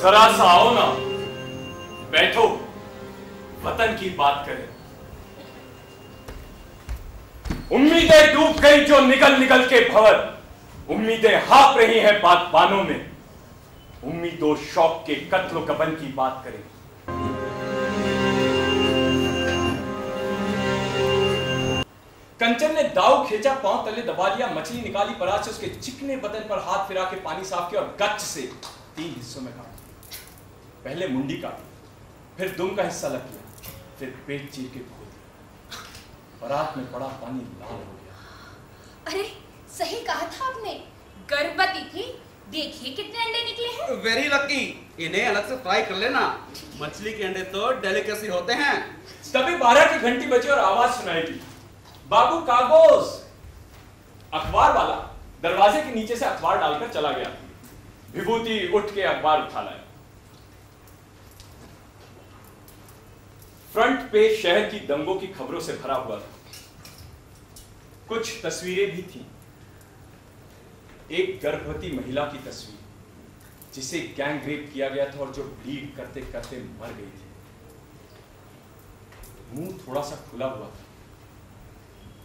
जरा सा आओ ना, बैठो, वतन की बात करें। उम्मीदें डूब गई जो निगल निगल के भंवर, उम्मीदें हाँप रही हैं बागबानों में, उम्मीदों शौक के कत्लो कफन की बात करें। कंचन ने दाव खींचा, पांव तले दबा लिया, मछली निकाली परात से, उसके चिकने बदन पर हाथ फिरा के पानी साफ किया और गच्छ से 3 हिस्सों में काटा। पहले मुंडी काटी, फिर दुम का हिस्सा लग गया, फिर पेट चीर के धो दिया। परात में पड़ा पानी लाल हो गया। अरे सही कहा था आपने, गर्भवती थी। देखिए कितने अंडे निकले हैं। Very lucky. इन्हें अलग से फ्राई कर लेना। मछली के अंडे तो डेलिकेसी होते हैं। तभी 12 की घंटी बजी और आवाज सुनाई दी, बाबू कागज। अखबार वाला दरवाजे के नीचे से अखबार डालकर चला गया। विभूति उठ के अखबार उठा लाया। फ्रंट पेज शहर की दंगों की खबरों से भरा हुआ था। कुछ तस्वीरें भी थीं। एक गर्भवती महिला की तस्वीर, जिसे गैंग रेप किया गया था और जो ब्लीड करते करते मर गई थी। मुंह थोड़ा सा खुला हुआ था,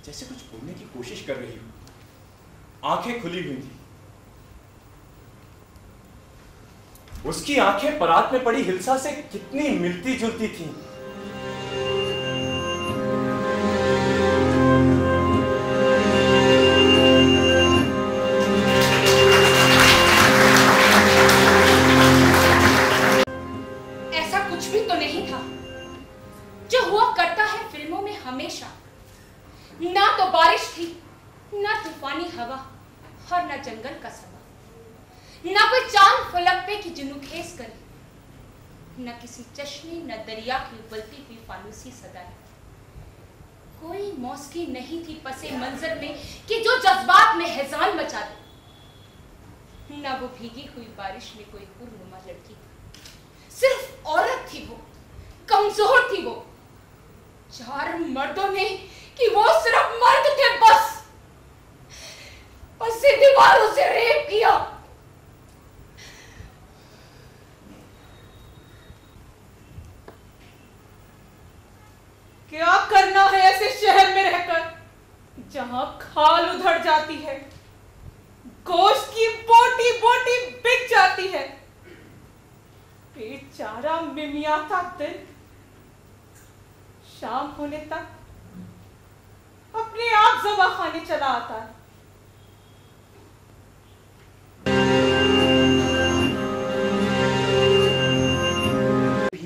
जैसे कुछ बोलने की कोशिश कर रही हो। आंखें खुली हुई थी। उसकी आंखें परात में पड़ी हिल्सा से कितनी मिलती जुलती थीं। ऐसा कुछ भी तो नहीं था जो हुआ करता है फिल्मों में हमेशा। ना तो बारिश थी, ना तूफानी हवा और ना जंगल का समा, ना कोई चांद फलक पे की जुनूखेस करी, न किसी चश्मे, न दरिया की उबलती हुई फानूसी सदाएं। कोई मौसकी नहीं थी पसे मंजर में कि जो जज्बात में हैजान मचा दे। ना वो भीगी हुई बारिश में कोई हुर्नुमा लड़की थी, सिर्फ औरत थी वो, कमजोर थी वो। 4 मर्दों ने कि वो सिर्फ मर्द थे बस से दीवारों से रेप किया। क्या करना है ऐसे शहर में रहकर जहां खाल उधड़ जाती है, गोश्त की बोटी बोटी बिक जाती है, बेचारा मिमियाता दिन शाम होने तक अपने आप ज़बा खाने चला आता है।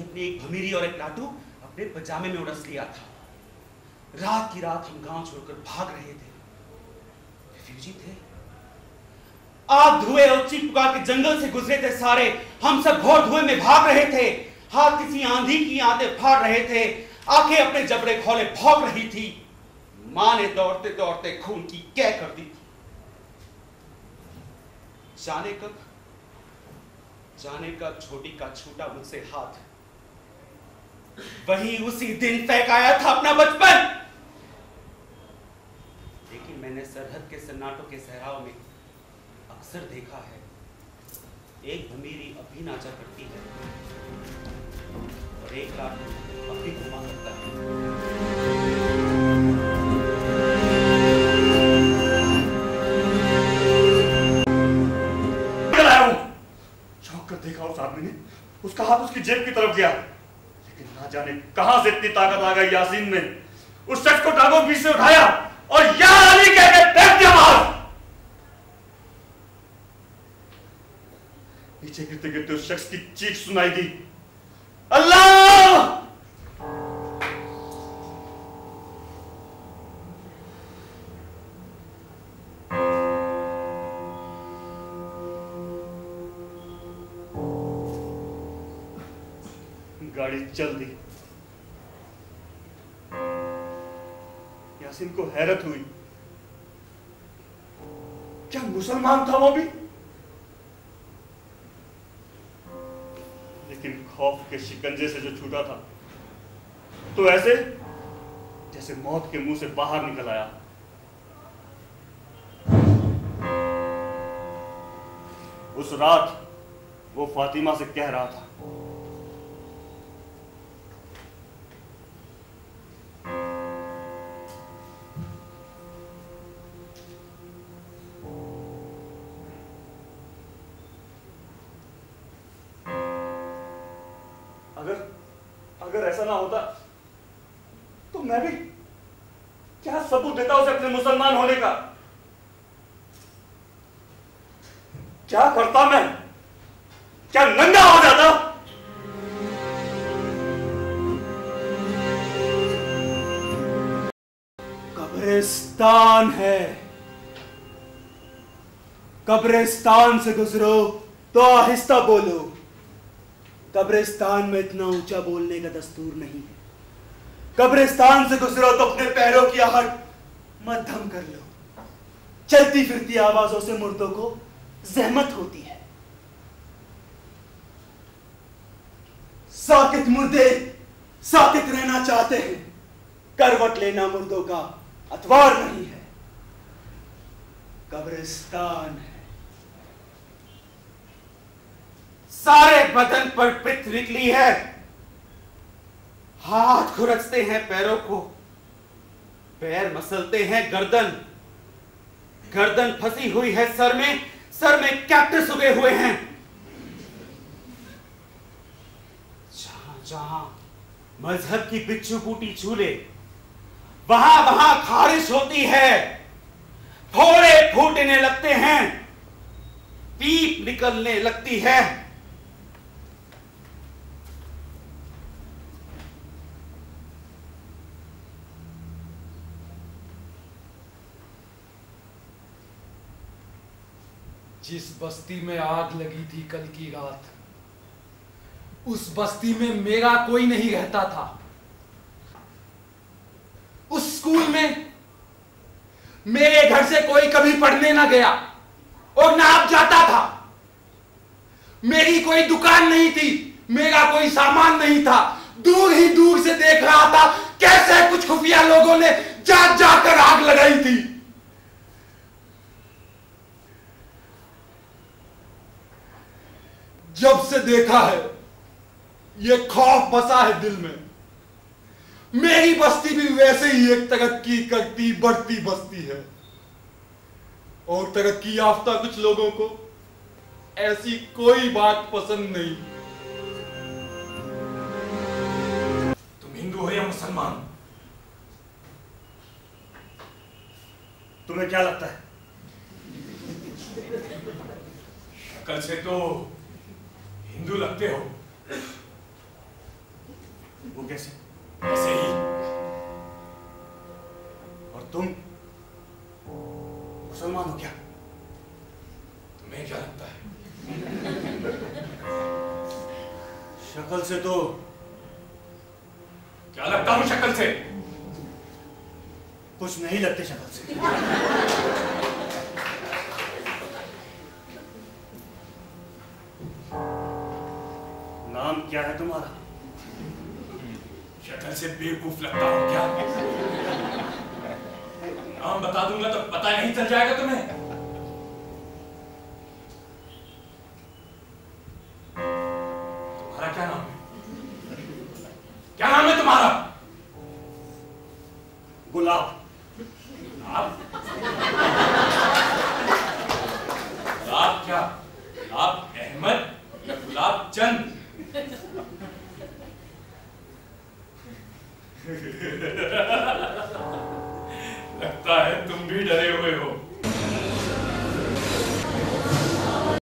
अपनी एक भमीरी और एक लाटू अपने पजामे में उड़स लिया था। रात की रात हम गांव छोड़कर भाग रहे थे, रिफ्यूजी थे। आग धुएं और चीख पुकार के जंगल से गुजरे थे सारे। हम सब घोर धुएं में भाग रहे थे। हाथ किसी आंधी की आंतें फाड़ रहे थे, आंखें अपने जबड़े खोले भौंक रही थी। मां ने दौड़ते दौड़ते खून की कै कर दी थी। जाने कब छोटी का छूटा मुझसे हाथ, वही उसी दिन फेंकाया था अपना बचपन। लेकिन मैंने सरहद के सन्नाटों के सहराव में अक्सर देखा है, एक भमीरी अब भी नाचा करती है और एक लाटू अब भी घुमा करता है। देखा उस आदमी ने, उसका हाथ उसकी जेब की तरफ गया, लेकिन ना जाने कहां से इतनी ताकत आ गई यासीन में। उस शख्स को टांगों बीच से उठाया और या अली कह के फेंक दिया बाहर। नीचे गिरते गिरते उस शख्स की चीख सुनाई दी, अल्लाह। गाड़ी चल दी। यासीन को हैरत हुई, क्या मुसलमान था वो भी? लेकिन खौफ के शिकंजे से जो छूटा था, तो ऐसे जैसे मौत के मुंह से बाहर निकल आया। उस रात वो फातिमा से कह रहा था, अगर ऐसा ना होता तो मैं भी क्या सबूत देता उसे अपने मुसलमान होने का? क्या करता मैं? क्या नंगा हो जाता? कब्रिस्तान है, कब्रिस्तान से गुजरो तो आहिस्ता बोलो। कब्रिस्तान में इतना ऊंचा बोलने का दस्तूर नहीं है। कब्रिस्तान से गुजरो तो अपने पैरों की आहट मध्यम कर लो। चलती फिरती आवाजों से मुर्दों को जहमत होती है। साकित मुर्दे साकित रहना चाहते हैं। करवट लेना मुर्दों का अतवार नहीं है। कब्रिस्तान है। सारे बदन पर पित्त निकली है, हाथ खुरचते हैं पैरों को, पैर मसलते हैं गर्दन, गर्दन फंसी हुई है सर में कैक्टस उगे हुए हैं। जहां जहां मजहब की बिच्छू बूटी झूले, वहां वहां खारिश होती है, फोड़े फूटने लगते हैं, पीप निकलने लगती है। जिस बस्ती में आग लगी थी कल की रात, उस बस्ती में मेरा कोई नहीं रहता था। उस स्कूल में मेरे घर से कोई कभी पढ़ने ना गया और ना अब जाता था। मेरी कोई दुकान नहीं थी, मेरा कोई सामान नहीं था। दूर ही दूर से देख रहा था कैसे कुछ खुफिया लोगों ने जाकर आग लगाई थी। जब से देखा है ये खौफ बसा है दिल में। मेरी बस्ती भी वैसे ही एक तरक्की करती बढ़ती बस्ती है और तरक्की याफ्ता कुछ लोगों को ऐसी कोई बात पसंद नहीं। तुम हिंदू हो या मुसलमान? तुम्हें क्या लगता है? शक्ल से तो हिंदू लगते हो। वो कैसे? ऐसे ही। और तुम मुसलमान हो क्या? तुम्हें क्या लगता है? शक्ल से तो। क्या लगता हूं शक्ल से? कुछ नहीं लगते शक्ल से। नाम क्या है तुम्हारा? शक्ल से बेवकूफ लगता हूं क्या? नाम बता दूंगा तो पता नहीं चल जाएगा तुम्हें? तुम्हारा क्या नाम है? क्या नाम है तुम्हारा? गुलाब। गुलाब? गुलाब क्या? गुलाब अहमद या गुलाब चंद? लगता है तुम भी डरे हुए हो।